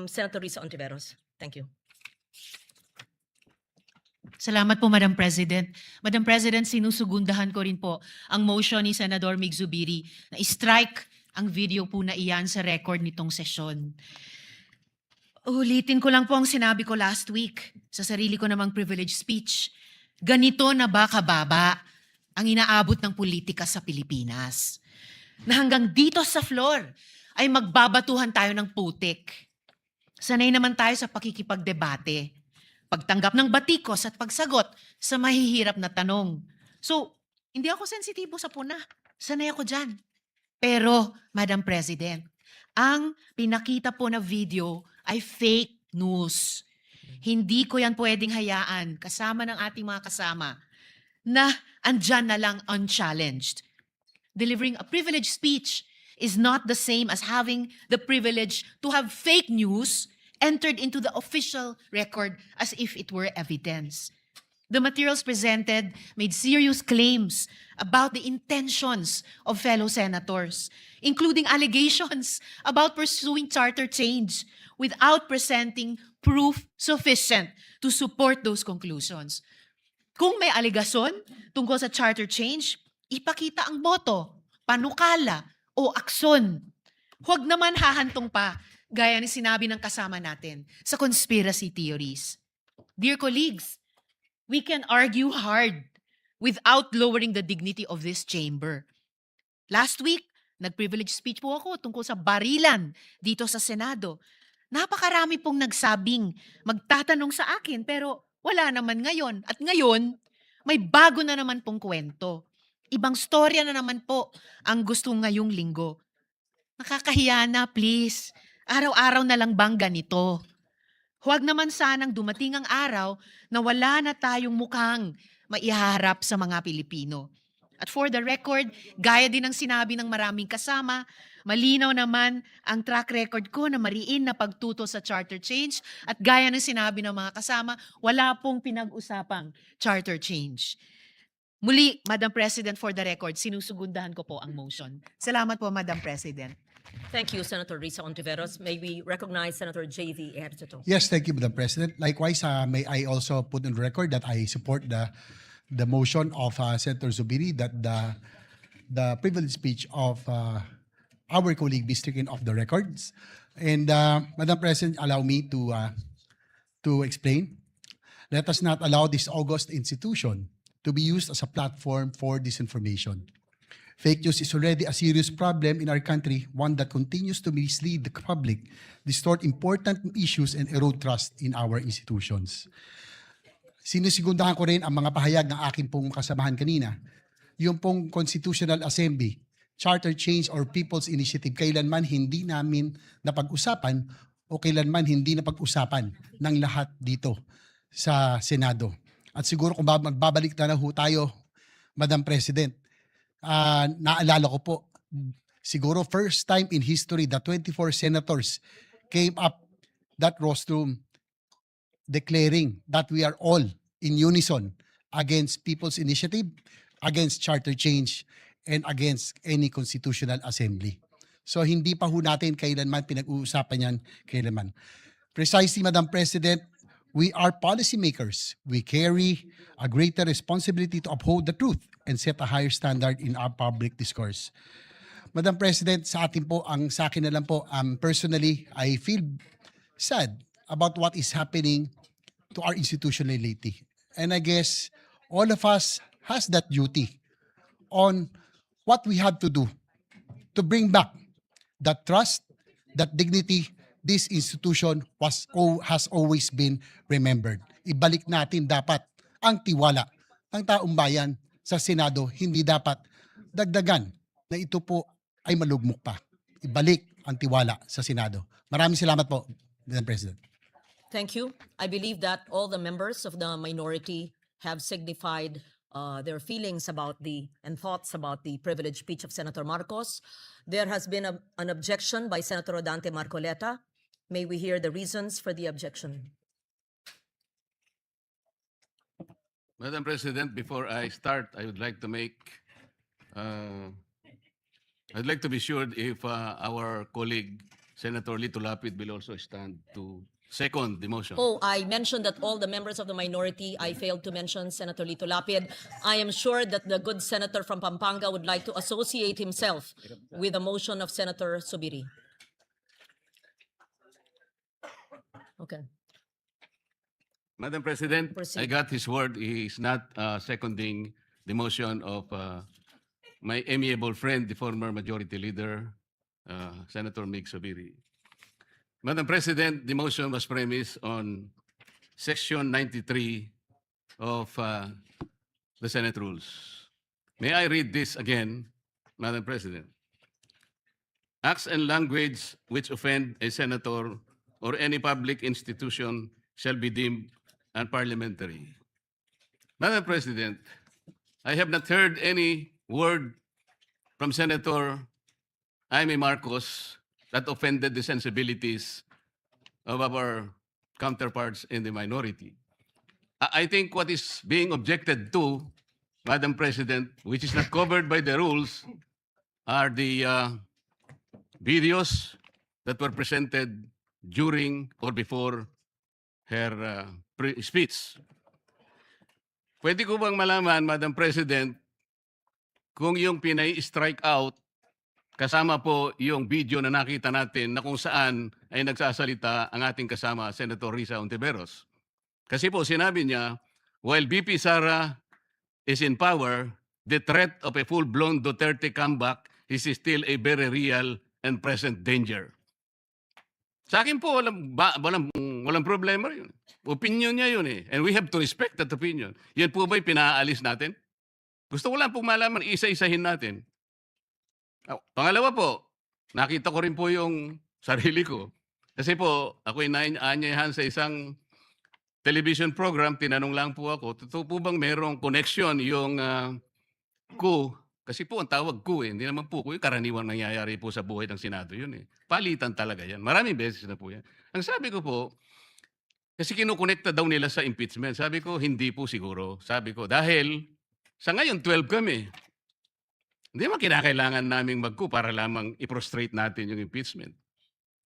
Senator Risa Ontiveros. Thank you. Salamat po, Madam President. Madam President, sinusugundahan ko rin po ang motion ni Senador Mig Zubiri na i-strike ang video po na iyan sa record nitong sesyon. Ulitin ko lang po ang sinabi ko last week sa sarili ko namang privilege speech. Ganito na ba kababa ang inaabot ng politika sa Pilipinas? Na hanggang dito sa floor ay magbabatuhan tayo ng putik. Sanay naman tayo sa pakikipagdebate, pagtanggap ng batikos at pagsagot sa mahihirap na tanong. So, hindi ako sensitibo sa puna. Sanay ako dyan. Pero, Madam President, ang pinakita po na video ay fake news. Hindi ko yan pwedeng hayaan kasama ng ating mga kasama na andyan na lang unchallenged. Delivering a privileged speech is not the same as having the privilege to have fake news entered into the official record as if it were evidence. The materials presented made serious claims about the intentions of fellow senators, including allegations about pursuing charter change without presenting proof sufficient to support those conclusions. Kung may aligasyon tungkol sa charter change, ipakita ang boto, panukala, o aksyon. Huwag naman hahantong pa, gaya ni sinabi ng kasama natin, sa conspiracy theories. Dear colleagues, we can argue hard without lowering the dignity of this chamber. Last week, nag-privilege speech po ako tungkol sa barilan dito sa Senado. Napakarami pong nagsabing magtatanong sa akin pero wala naman ngayon. At ngayon, may bago na naman pong kwento. Ibang storya na naman po ang gusto ngayong linggo. Nakakahiya na, please. Araw-araw na lang bang ganito? Huwag naman sanang dumating ang araw na wala na tayong mukhang maiharap sa mga Pilipino. At for the record, gaya din ng sinabi ng maraming kasama, malinaw naman ang track record ko na mariin na pagtuto sa charter change at gaya ng sinabi ng mga kasama, wala pong pinag-usapang charter change. Muli, Madam President, for the record, sinusugundahan ko po ang motion. Salamat po, Madam President. Thank you, Senator Risa Ontiveros. May we recognize Senator J.V. Ejercito. Yes, thank you, Madam President. Likewise, may I also put on record that I support the motion of Senator Zubiri that the privileged speech of our colleague be stricken off the records. And Madam President, allow me to explain. Let us not allow this august institution to be used as a platform for disinformation. Fake news is already a serious problem in our country, one that continues to mislead the public, distort important issues, and erode trust in our institutions. Sinisigundahan ko rin ang mga pahayag ng aking pong kasamahan kanina. Yung pong Constitutional Assembly, Charter Change or People's Initiative, kailanman hindi namin napag-usapan o kailanman hindi napag-usapan ng lahat dito sa Senado. At siguro kung magbabalik na ho tayo, Madam President, naalala ko po, siguro first time in history that 24 senators came up that rostrum declaring that we are all in unison against People's Initiative, against charter change, and against any constitutional assembly. So hindi pa ho natin kailanman pinag-uusapan yan kailanman. Precisely, Madam President, we are policymakers. We carry a greater responsibility to uphold the truth and set a higher standard in our public discourse. Madam President, sa akin po, sa akin na lang po, personally, I feel sad about what is happening to our institution lately. And I guess all of us has that duty on what we have to do to bring back that trust, that dignity, this institution has always been remembered. Ibalik natin dapat ang tiwala ng taong bayan sa Senado. Hindi dapat dagdagan na ito po ay malugmok pa. Ibalik ang tiwala sa Senado. Maraming salamat po, Madam President. Thank you. I believe that all the members of the minority have signified their feelings about and thoughts about the privileged speech of Senator Marcos. There has been an objection by Senator Rodante Marcoleta. May we hear the reasons for the objection? Madam President, before I start, I would like to I'd like to be sure if our colleague Senator Lito Lapid will also stand to second the motion. Oh, I mentioned that all the members of the minority, I failed to mention Senator Lito Lapid. I am sure that the good senator from Pampanga would like to associate himself with the motion of Senator Subiri. Okay. Madam President, Proceed. I got his word. He is not seconding the motion of my amiable friend, the former Majority Leader, Senator Mig Subiri. Madam President, the motion was premised on Section 93 of the Senate Rules. May I read this again, Madam President? Acts and language which offend a senator or any public institution shall be deemed unparliamentary. Madam President, I have not heard any word from Senator Jaime Marcos that offended the sensibilities of our counterparts in the minority. I think what is being objected to, Madam President, which is not covered by the rules, are the videos that were presented during or before her speech. Pwede ko bang malaman, Madam President, kung yung pinay-strike out, kasama po yung video na nakita natin na kung saan ay nagsasalita ang ating kasama, Senator Risa Ontiveros. Kasi po sinabi niya, while BP Sara is in power, the threat of a full-blown Duterte comeback is still a very real and present danger. Sa akin po, walang problema yun. Opinion niya yun eh. And we have to respect that opinion. Yan po ba'y pinaalis natin? Gusto ko lang pong malaman, isa-isahin natin. Pangalawa po, nakita ko rin po yung sarili ko. Kasi po, ako'y naanyayahan sa isang television program, tinanong lang po ako, totoo po bang merong connection yung coup? Kasi po ang tawag coup eh, hindi naman po coup, yung karaniwang nangyayari po sa buhay ng Senado yun eh. Palitan talaga yan. Maraming beses na po yan. Ang sabi ko po, kasi kinukonekta daw nila sa impeachment. Sabi ko, hindi po siguro. Sabi ko, dahil sa ngayon 12 kami. Hindi mo kinakailangan naming mag-coup para lamang i-prostrate natin yung impeachment.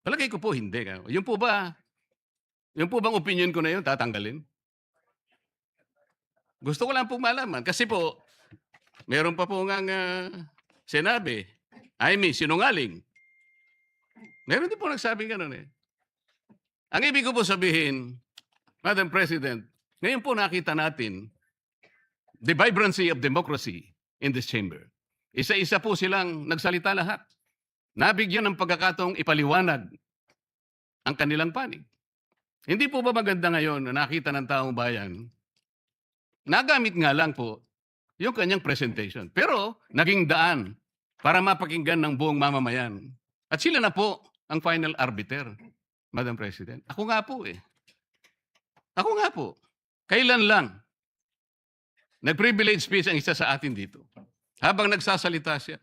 Palagay ko po, hindi. Yung po bang opinion ko na yun, tatanggalin? Gusto ko lang pong malaman. Kasi po, meron pa po ngang sinabi, sinungaling. Meron din po nagsabing gano'n eh. Ang ibig ko po sabihin, Madam President, ngayon po nakita natin the vibrancy of democracy in this chamber. Isa-isa po silang nagsalita lahat. Nabigyan ng pagkakataong ipaliwanag ang kanilang panig. Hindi po ba maganda ngayon na nakita ng taong bayan, nagamit nga lang po yung kanyang presentation. Pero naging daan para mapakinggan ng buong mamamayan. At sila na po ang final arbiter, Madam President. Ako nga po eh. Ako nga po. Kailan lang nag-privilege speech ang isa sa atin dito. Habang nagsasalita siya,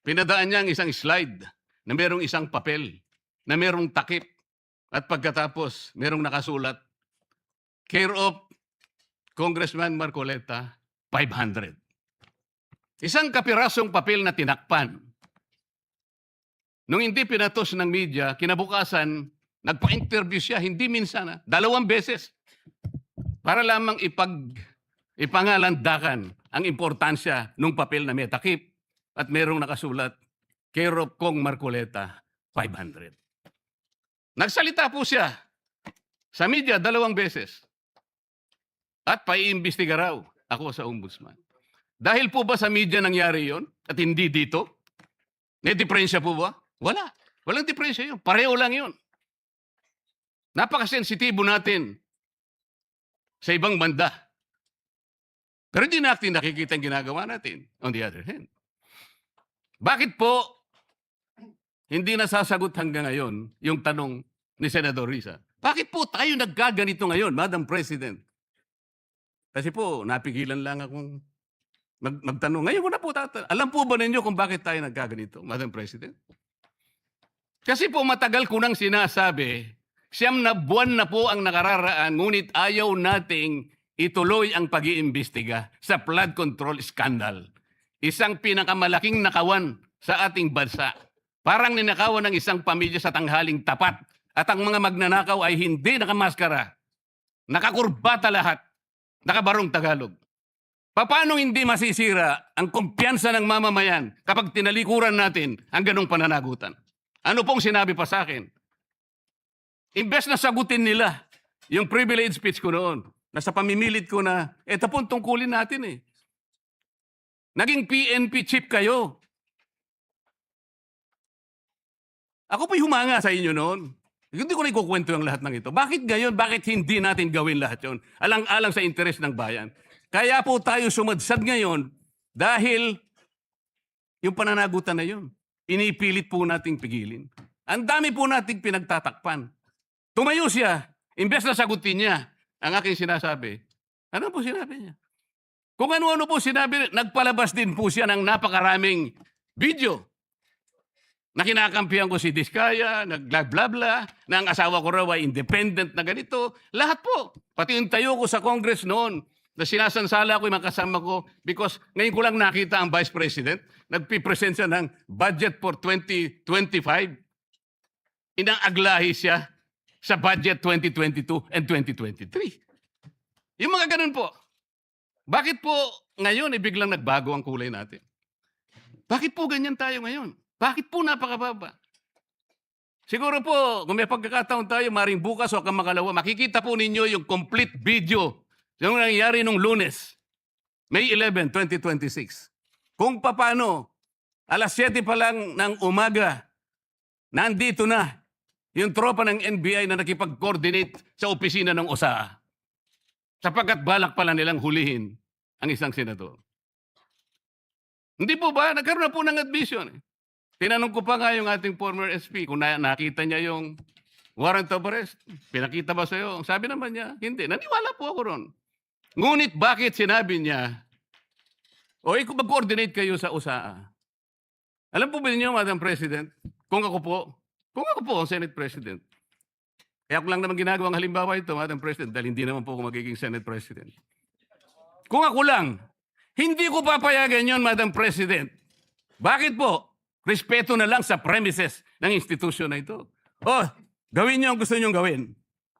pinadaan niya ang isang slide na merong isang papel, na merong takip, at pagkatapos merong nakasulat, care of Congressman Marcoleta, 500. Isang kapirasong papel na tinakpan. Nung hindi pinatos ng media, kinabukasan, nagpa-interview siya, hindi minsan, 2 beses, para lamang ipangalandakan ang importansya ng papel na may takip at merong nakasulat, care of Kong Marcoleta, 500. Nagsalita po siya sa media 2 beses at paiimbestiga raw ako sa ombudsman. Dahil po ba sa media nangyari yon at hindi dito? May diferensya po ba? Wala. Walang diferensya yun. Pareho lang yun. Napakasensitibo natin sa ibang banda. Pero hindi natin nakikita ang ginagawa natin. On the other hand. Bakit po hindi nasasagot hanggang ngayon yung tanong ni Senador Risa? Bakit po tayo nagkaganito ngayon, Madam President? Kasi po, napigilan lang akong magtanong. Ngayon ko na po tatanong. Alam po ba ninyo kung bakit tayo nagkaganito, Madam President? Kasi po matagal ko nang sinasabi, 9 na buwan na po ang nakararaan, ngunit ayaw nating ituloy ang pag-iimbestiga sa flood control scandal. Isang pinakamalaking nakawan sa ating bansa Parang ninakawan ng isang pamilya sa tanghaling tapat at ang mga magnanakaw ay hindi nakamaskara. Nakakurbata lahat. Nakabarong Tagalog. Paano hindi masisira ang kumpiyansa ng mamamayan kapag tinalikuran natin ang ganong pananagutan? Ano pong sinabi pa sa akin? Imbes na sagutin nila yung privilege speech ko noon, nasa pamimilit ko na, ito pong tungkulin natin eh. Naging PNP chief kayo. Ako po'y humanga sa inyo noon. Hindi ko na ikukwento yung lahat ng ito. Bakit gayon? Bakit hindi natin gawin lahat yon? Alang-alang sa interes ng bayan. Kaya po tayo sumadsad ngayon dahil yung pananagutan na yun, inipilit po nating pigilin. Ang dami po nating pinagtatakpan. Tumayo siya, imbes na sagutin niya ang aking sinasabi. Ano po sinabi niya? Kung ano-ano po sinabi, nagpalabas din po siya ng napakaraming video na kinakampihan ko si Diskaya, nag-bla-bla, na ang asawa ko raw ay independent na ganito. Lahat po. Pati yung tayo ko sa Congress noon, na sinasansala ko yung mga kasama ko because ngayon ko lang nakita ang Vice President, nagpipresent siya ng budget for 2025. Inaaglahi siya sa budget 2022 and 2023. Yung mga ganun po. Bakit po ngayon biglang nagbago ang kulay natin? Bakit po ganyan tayo ngayon? Bakit po napakababa? Siguro po, kung may pagkakataon tayo, maring bukas o kamakalawa, makikita po ninyo yung complete video yung nangyari nung Lunes, May 11, 2026. Kung paano, alas 7 pa lang ng umaga, nandito na yung tropa ng NBI na nakipag-coordinate sa opisina ng OSAA. Sapagkat balak pala nilang hulihin ang isang senador. Hindi po ba? Nagkaroon na po ng admission. Tinanong ko pa nga yung ating former SP kung nakita niya yung warrant of arrest. Pinakita ba sa'yo? Sabi naman niya, hindi. Naniwala po ako ron. Ngunit bakit sinabi niya, mag-coordinate kayo sa USAA? Alam po ba niyo, Madam President, kung ako po ang Senate President, kaya ko lang naman ginagawang halimbawa ito, Madam President, dahil hindi naman po ako magiging Senate President. Kung ako lang, hindi ko papayagan yon, Madam President. Bakit po? Respeto na lang sa premises ng institusyon na ito. Gawin niyo ang gusto niyong gawin.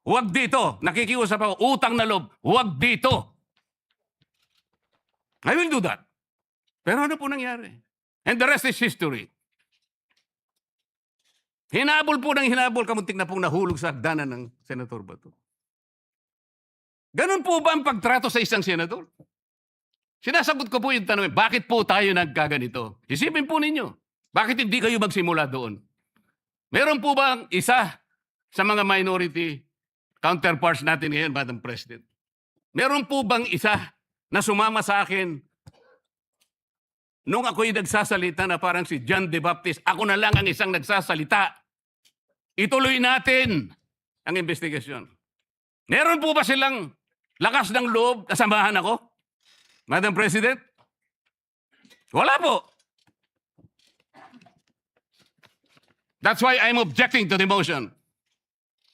Huwag dito. Nakikiusap ako, utang na loob. Huwag dito. I will do that. Pero ano po nangyari? And the rest is history. Hinabol po ng hinabol, kamuntik na pong nahulog sa hagdanan ng Senator Bato. Ganun po ba ang pagtrato sa isang senador? Sinasagot ko po yung tanong, bakit po tayo nagkaganito? Isipin po ninyo, bakit hindi kayo magsimula doon? Meron po bang isa sa mga minority counterparts natin ngayon, Madam President? Meron po bang isa na sumama sa akin nung ako'y nagsasalita na parang si John the Baptist, ako na lang ang isang nagsasalita. Ituloy natin ang investigasyon. Meron po ba silang lakas ng loob na samahan ako? Madam President? Wala po. That's why I'm objecting to the motion.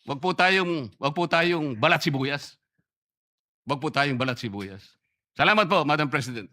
Wag po tayong balat sibuyas. Wag po tayong balat sibuyas. Salamat po, Madam President.